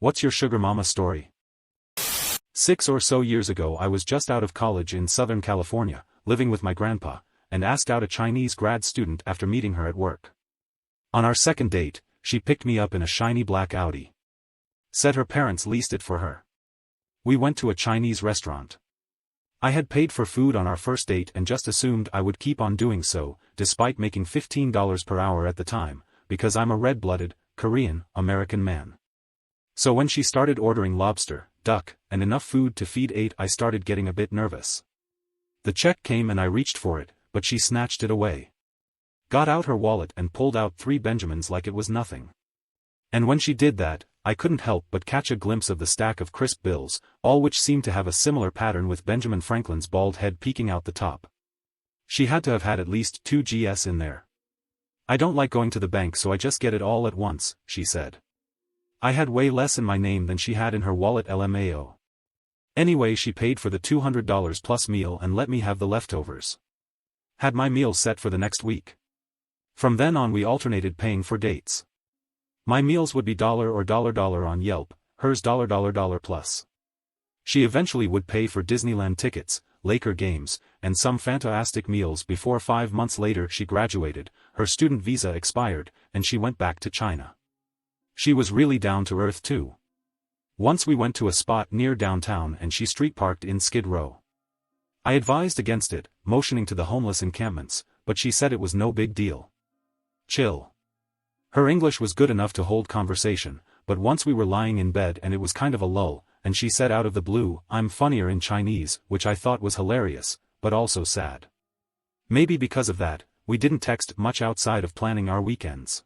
What's your sugar mama story? 6 or so years ago I was just out of college in Southern California, living with my grandpa, and asked out a Chinese grad student after meeting her at work. On our second date, she picked me up in a shiny black Audi. Said her parents leased it for her. We went to a Chinese restaurant. I had paid for food on our first date and just assumed I would keep on doing so, despite making $15 per hour at the time, because I'm a red-blooded, Korean, American man. So when she started ordering lobster, duck, and enough food to feed 8, I started getting a bit nervous. The check came and I reached for it, but she snatched it away. Got out her wallet and pulled out 3 Benjamins like it was nothing. And when she did that, I couldn't help but catch a glimpse of the stack of crisp bills, all which seemed to have a similar pattern with Benjamin Franklin's bald head peeking out the top. She had to have had at least 2 GS in there. I don't like going to the bank, so I just get it all at once, she said. I had way less in my name than she had in her wallet, LMAO. Anyway, she paid for the $200 plus meal and let me have the leftovers. Had my meal set for the next week. From then on we alternated paying for dates. My meals would be $or $$ on Yelp, hers $$ plus. She eventually would pay for Disneyland tickets, Laker games, and some fantastic meals before 5 months later she graduated, her student visa expired, and she went back to China. She was really down to earth too. Once we went to a spot near downtown and she street parked in Skid Row. I advised against it, motioning to the homeless encampments, but she said it was no big deal. Chill. Her English was good enough to hold conversation, but once we were lying in bed and it was kind of a lull, and she said out of the blue, "I'm funnier in Chinese," which I thought was hilarious, but also sad. Maybe because of that, we didn't text much outside of planning our weekends.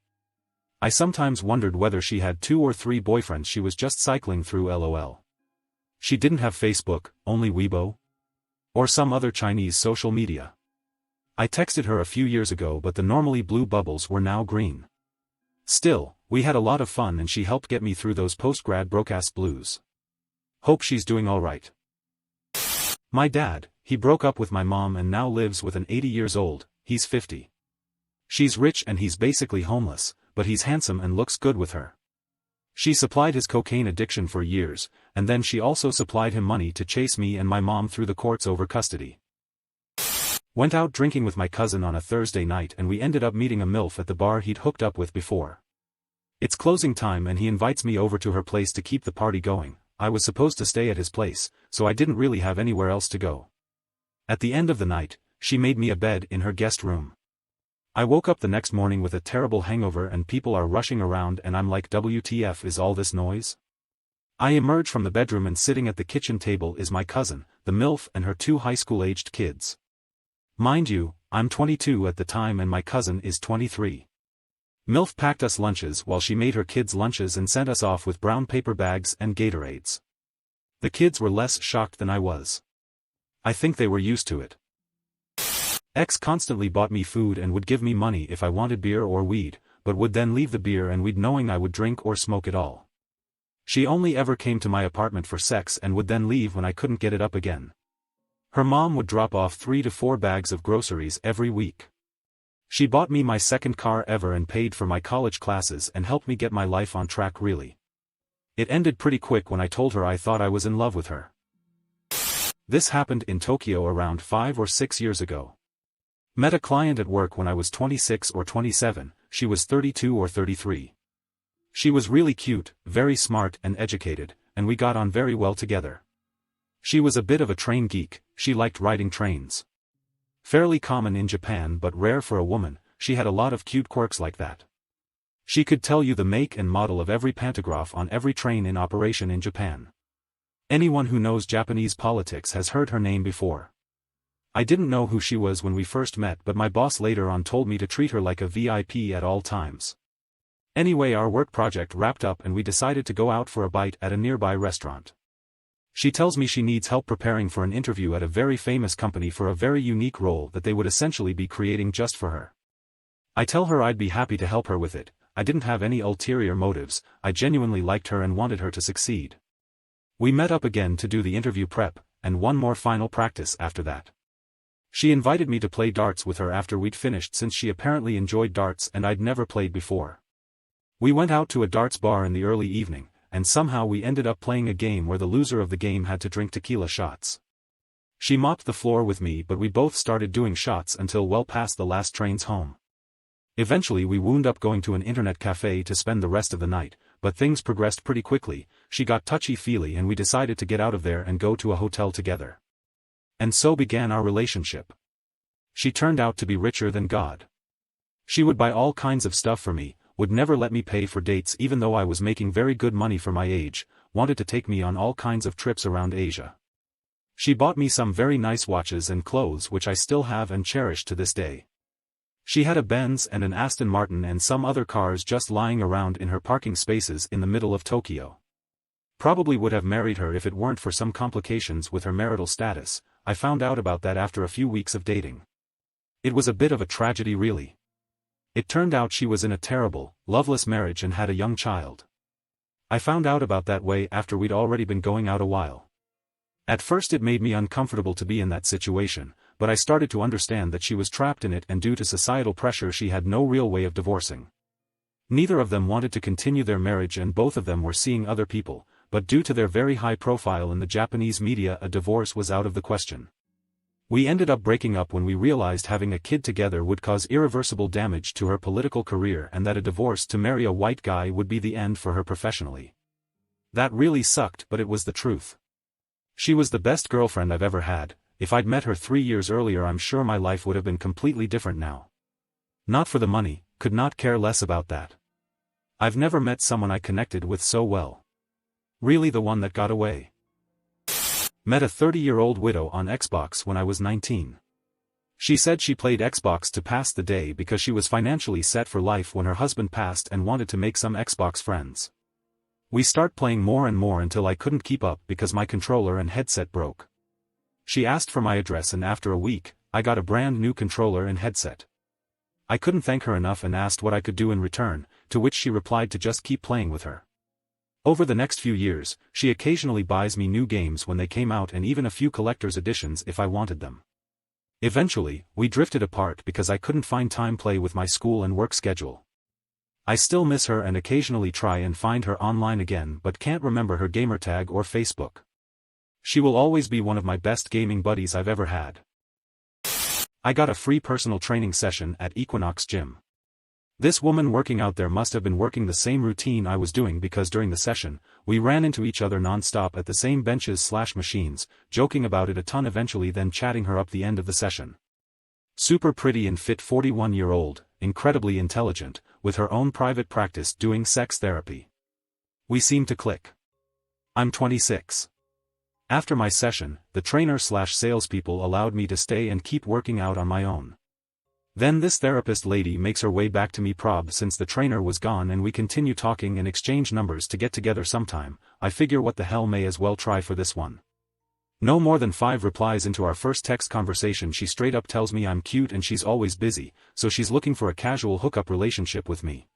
I sometimes wondered whether she had 2 or 3 boyfriends she was just cycling through, LOL. She didn't have Facebook, only Weibo? Or some other Chinese social media. I texted her a few years ago, but the normally blue bubbles were now green. Still, we had a lot of fun and she helped get me through those post-grad broke-ass blues. Hope she's doing alright. My dad, he broke up with my mom and now lives with an 80 years old, he's 50. She's rich and he's basically homeless, but he's handsome and looks good with her. She supplied his cocaine addiction for years, and then she also supplied him money to chase me and my mom through the courts over custody. Went out drinking with my cousin on a Thursday night and we ended up meeting a MILF at the bar he'd hooked up with before. It's closing time and he invites me over to her place to keep the party going. I was supposed to stay at his place, so I didn't really have anywhere else to go. At the end of the night, she made me a bed in her guest room. I woke up the next morning with a terrible hangover and people are rushing around and I'm like, WTF is all this noise? I emerge from the bedroom and sitting at the kitchen table is my cousin, the MILF, and her 2 high school-aged kids. Mind you, I'm 22 at the time and my cousin is 23. MILF packed us lunches while she made her kids lunches and sent us off with brown paper bags and Gatorades. The kids were less shocked than I was. I think they were used to it. Ex constantly bought me food and would give me money if I wanted beer or weed, but would then leave the beer and weed knowing I would drink or smoke it all. She only ever came to my apartment for sex and would then leave when I couldn't get it up again. Her mom would drop off 3 to 4 bags of groceries every week. She bought me my second car ever and paid for my college classes and helped me get my life on track really. It ended pretty quick when I told her I thought I was in love with her. This happened in Tokyo around 5 or 6 years ago. Met a client at work when I was 26 or 27, she was 32 or 33. She was really cute, very smart and educated, and we got on very well together. She was a bit of a train geek, she liked riding trains. Fairly common in Japan but rare for a woman, she had a lot of cute quirks like that. She could tell you the make and model of every pantograph on every train in operation in Japan. Anyone who knows Japanese politics has heard her name before. I didn't know who she was when we first met, but my boss later on told me to treat her like a VIP at all times. Anyway, our work project wrapped up and we decided to go out for a bite at a nearby restaurant. She tells me she needs help preparing for an interview at a very famous company for a very unique role that they would essentially be creating just for her. I tell her I'd be happy to help her with it. I didn't have any ulterior motives, I genuinely liked her and wanted her to succeed. We met up again to do the interview prep, and one more final practice after that. She invited me to play darts with her after we'd finished since she apparently enjoyed darts and I'd never played before. We went out to a darts bar in the early evening, and somehow we ended up playing a game where the loser of the game had to drink tequila shots. She mopped the floor with me, but we both started doing shots until well past the last trains home. Eventually we wound up going to an internet cafe to spend the rest of the night, but things progressed pretty quickly. She got touchy-feely and we decided to get out of there and go to a hotel together. And so began our relationship. She turned out to be richer than God. She would buy all kinds of stuff for me, would never let me pay for dates even though I was making very good money for my age, wanted to take me on all kinds of trips around Asia. She bought me some very nice watches and clothes which I still have and cherish to this day. She had a Benz and an Aston Martin and some other cars just lying around in her parking spaces in the middle of Tokyo. Probably would have married her if it weren't for some complications with her marital status. I found out about that after a few weeks of dating. It was a bit of a tragedy really. It turned out she was in a terrible, loveless marriage and had a young child. I found out about that way after we'd already been going out a while. At first it made me uncomfortable to be in that situation, but I started to understand that she was trapped in it and due to societal pressure she had no real way of divorcing. Neither of them wanted to continue their marriage and both of them were seeing other people, but due to their very high profile in the Japanese media a divorce was out of the question. We ended up breaking up when we realized having a kid together would cause irreversible damage to her political career and that a divorce to marry a white guy would be the end for her professionally. That really sucked, but it was the truth. She was the best girlfriend I've ever had. If I'd met her 3 years earlier I'm sure my life would have been completely different now. Not for the money, could not care less about that. I've never met someone I connected with so well. Really the one that got away. Met a 30-year-old widow on Xbox when I was 19. She said she played Xbox to pass the day because she was financially set for life when her husband passed and wanted to make some Xbox friends. We start playing more and more until I couldn't keep up because my controller and headset broke. She asked for my address and after a week, I got a brand new controller and headset. I couldn't thank her enough and asked what I could do in return, to which she replied to just keep playing with her. Over the next few years, she occasionally buys me new games when they came out and even a few collector's editions if I wanted them. Eventually, we drifted apart because I couldn't find time play with my school and work schedule. I still miss her and occasionally try and find her online again but can't remember her gamertag or Facebook. She will always be one of my best gaming buddies I've ever had. I got a free personal training session at Equinox Gym. This woman working out there must have been working the same routine I was doing because during the session, we ran into each other non-stop at the same benches/machines, joking about it a ton eventually then chatting her up the end of the session. Super pretty and fit 41-year-old, incredibly intelligent, with her own private practice doing sex therapy. We seem to click. I'm 26. After my session, the trainer/salespeople allowed me to stay and keep working out on my own. Then this therapist lady makes her way back to me prob since the trainer was gone and we continue talking and exchange numbers to get together sometime. I figure what the hell, may as well try for this one. No more than 5 replies into our first text conversation she straight up tells me I'm cute and she's always busy, so she's looking for a casual hookup relationship with me.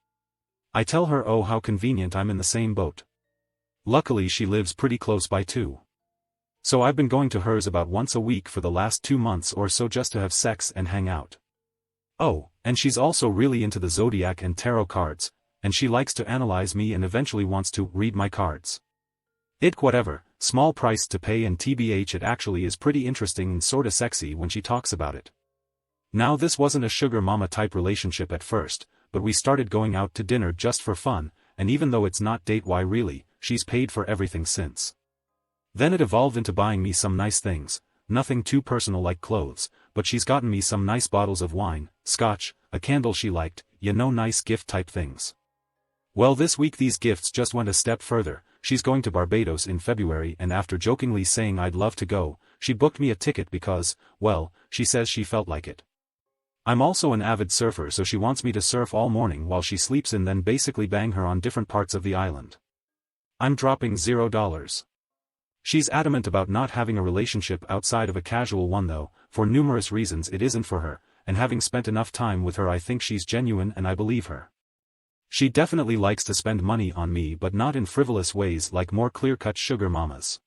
I tell her oh how convenient, I'm in the same boat. Luckily she lives pretty close by too. So I've been going to hers about once a week for the last 2 months or so just to have sex and hang out. Oh, and she's also really into the zodiac and tarot cards, and she likes to analyze me and eventually wants to read my cards. Whatever, small price to pay and TBH it actually is pretty interesting and sorta sexy when she talks about it. Now this wasn't a sugar mama type relationship at first, but we started going out to dinner just for fun, and even though it's not date why really, she's paid for everything since. Then it evolved into buying me some nice things, nothing too personal like clothes, but she's gotten me some nice bottles of wine, scotch, a candle she liked, nice gift type things. Well, this week these gifts just went a step further. She's going to Barbados in February and after jokingly saying I'd love to go, she booked me a ticket because, well, she says she felt like it. I'm also an avid surfer so she wants me to surf all morning while she sleeps and then basically bang her on different parts of the island. I'm dropping $0. She's adamant about not having a relationship outside of a casual one though, for numerous reasons it isn't for her, and having spent enough time with her I think she's genuine and I believe her. She definitely likes to spend money on me but not in frivolous ways like more clear-cut sugar mamas.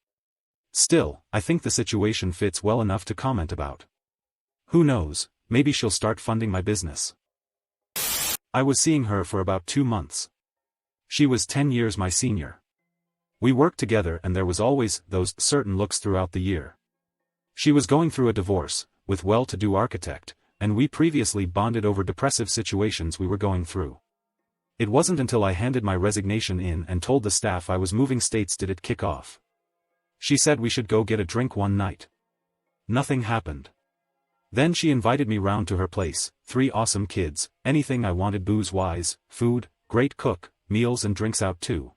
Still, I think the situation fits well enough to comment about. Who knows, maybe she'll start funding my business. I was seeing her for about 2 months. She was 10 years my senior. We worked together and there was always those certain looks throughout the year. She was going through a divorce, with well-to-do architect, and we previously bonded over depressive situations we were going through. It wasn't until I handed my resignation in and told the staff I was moving states did it kick off. She said we should go get a drink one night. Nothing happened. Then she invited me round to her place, 3 awesome kids, anything I wanted booze-wise, food, great cook, meals and drinks out too.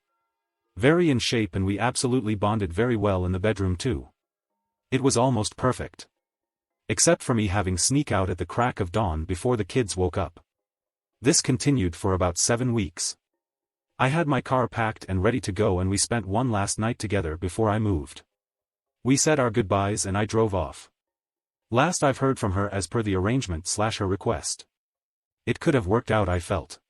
Very in shape and we absolutely bonded very well in the bedroom too. It was almost perfect. Except for me having sneak out at the crack of dawn before the kids woke up. This continued for about 7 weeks. I had my car packed and ready to go and we spent one last night together before I moved. We said our goodbyes and I drove off. Last I've heard from her as per the arrangement / her request. It could have worked out I felt.